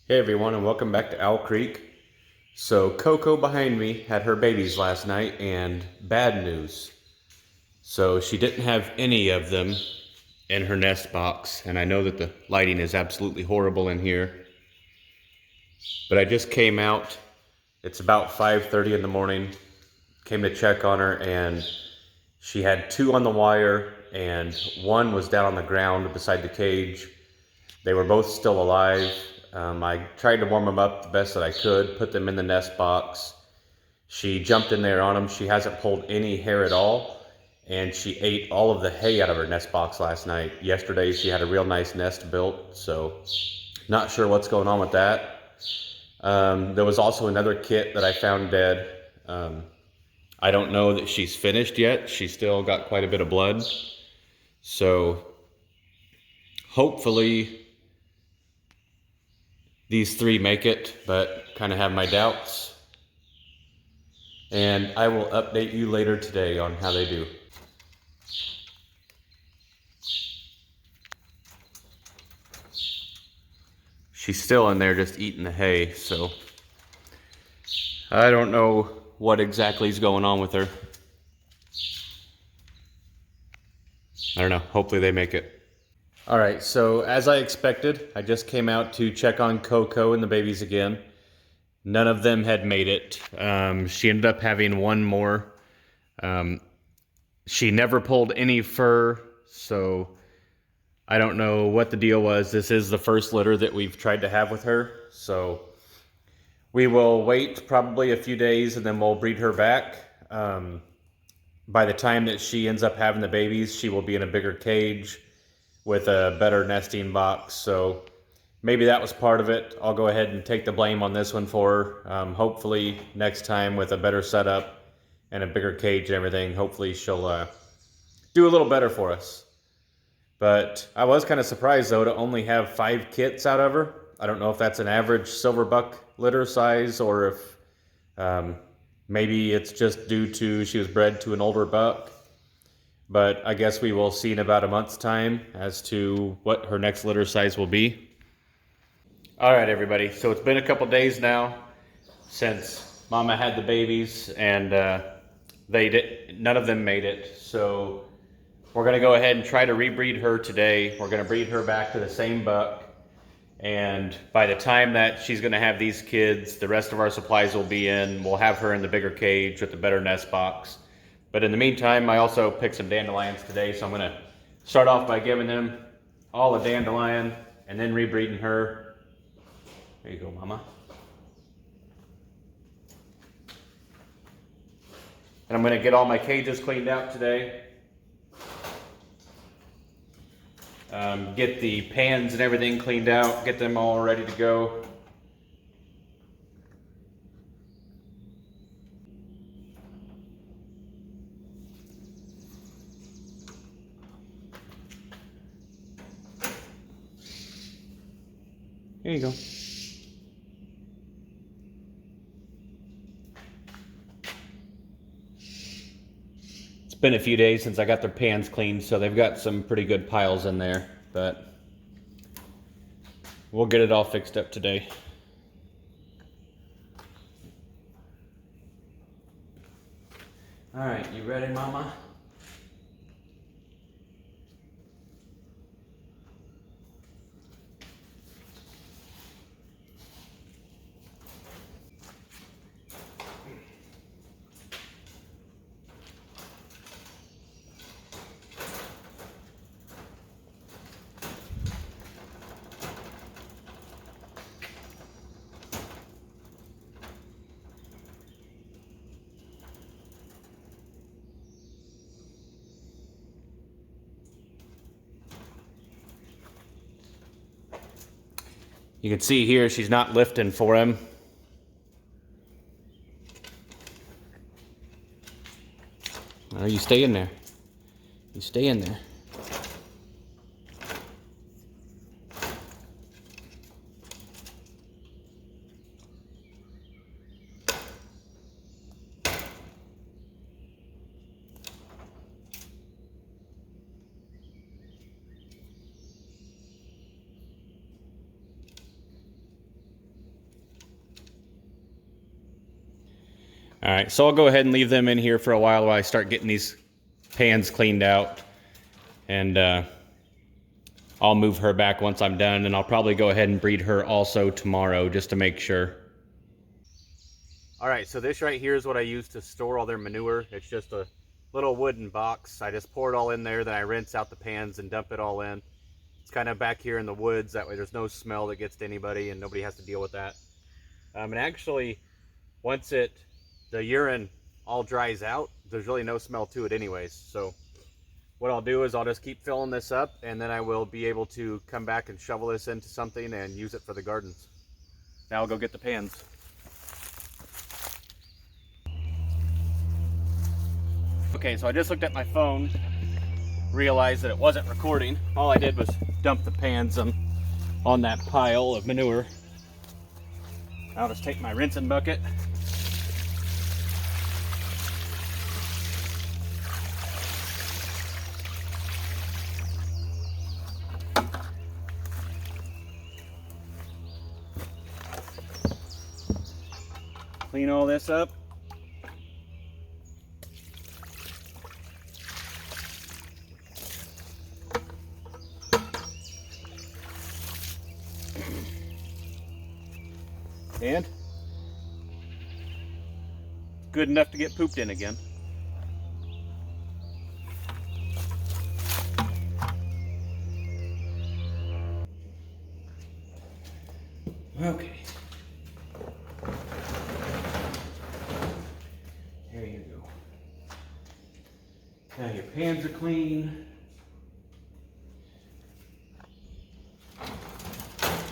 Hey everyone, and welcome back to Owl Creek. So Coco behind me had her babies last night, and bad news. So she didn't have any of them in her nest box, and I know that the lighting is absolutely horrible in here. But I just came out. It's about 5:30 in the morning. Came to check on her, and she had two on the wire, and one was down on the ground beside the cage. They were both still alive. I tried to warm them up the best that I could, put them in the nest box. She jumped in there on them. She hasn't pulled any hair at all, and she ate all of the hay out of her nest box last night. Yesterday, she had a real nice nest built, so not sure what's going on with that. There was also another kit that I found dead. I don't know that she's finished yet. She's still got quite a bit of blood. So hopefully these three make it, but kind of have my doubts. And I will update you later today on how they do. She's still in there just eating the hay, so I don't know what exactly is going on with her. I don't know. Hopefully they make it. All right, so as I expected, I just came out to check on Coco and the babies again. None of them had made it. She ended up having one more. She never pulled any fur, so I don't know what the deal was. This is the first litter that we've tried to have with her, so we will wait probably a few days and then we'll breed her back. By the time that she ends up having the babies, she will be in a bigger cage with a better nesting box. So maybe that was part of it. I'll go ahead and take the blame on this one for her. Hopefully next time with a better setup and a bigger cage and everything, hopefully she'll do a little better for us. But I was kind of surprised though to only have 5 kits out of her. I don't know if that's an average silver buck litter size or if maybe it's just due to she was bred to an older buck. But I guess we will see in about a month's time as to what her next litter size will be. All right, everybody. So it's been a couple days now since Mama had the babies, and none of them made it. So we're going to go ahead and try to rebreed her today. We're going to breed her back to the same buck. And by the time that she's going to have these kids, the rest of our supplies will be in. We'll have her in the bigger cage with the better nest box. But in the meantime, I also picked some dandelions today, so I'm going to start off by giving them all a dandelion and then rebreeding her. There you go, Mama. And I'm going to get all my cages cleaned out today. Get the pans and everything cleaned out, get them all ready to go. Here you go. It's been a few days since I got their pans cleaned, so they've got some pretty good piles in there, but we'll get it all fixed up today. All right, you ready, Mama? You can see here she's not lifting for him. Oh, you stay in there. You stay in there. All right, so I'll go ahead and leave them in here for a while I start getting these pans cleaned out. And I'll move her back once I'm done, and I'll probably go ahead and breed her also tomorrow just to make sure. All right, so this right here is what I use to store all their manure. It's just a little wooden box. I just pour it all in there, then I rinse out the pans and dump it all in. It's kind of back here in the woods. That way there's no smell that gets to anybody and nobody has to deal with that. And actually, once the urine all dries out, there's really no smell to it anyways. So what I'll do is I'll just keep filling this up, and then I will be able to come back and shovel this into something and use it for the gardens. Now I'll go get the pans. Okay, so I just looked at my phone, realized that it wasn't recording. All I did was dump the pans on that pile of manure. I'll just take my rinsing bucket. Clean all this up. And good enough to get pooped in again. Okay. There you go. Now your pans are clean.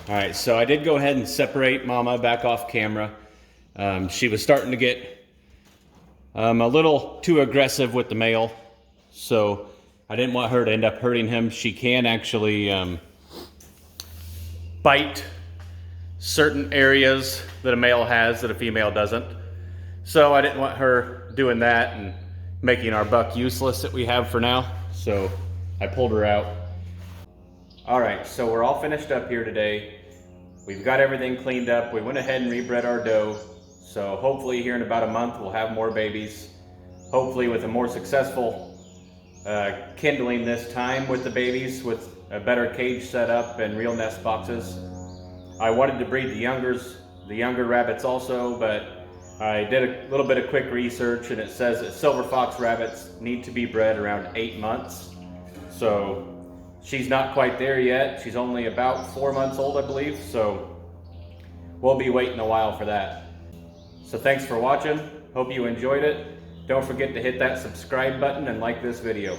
All right, so I did go ahead and separate Mama back off camera. She was starting to get a little too aggressive with the male, so I didn't want her to end up hurting him. She can actually bite certain areas that a male has that a female doesn't. So I didn't want her doing that and making our buck useless that we have for now. So I pulled her out. All right, so we're all finished up here today. We've got everything cleaned up. We went ahead and rebred our doe. So hopefully here in about a month, we'll have more babies. Hopefully with a more successful kindling this time with the babies, with a better cage set up and real nest boxes. I wanted to breed the younger rabbits also, but I did a little bit of quick research, and it says that silver fox rabbits need to be bred around 8 months. So she's not quite there yet. She's only about 4 months old, I believe. So we'll be waiting a while for that. So thanks for watching. Hope you enjoyed it. Don't forget to hit that subscribe button and like this video.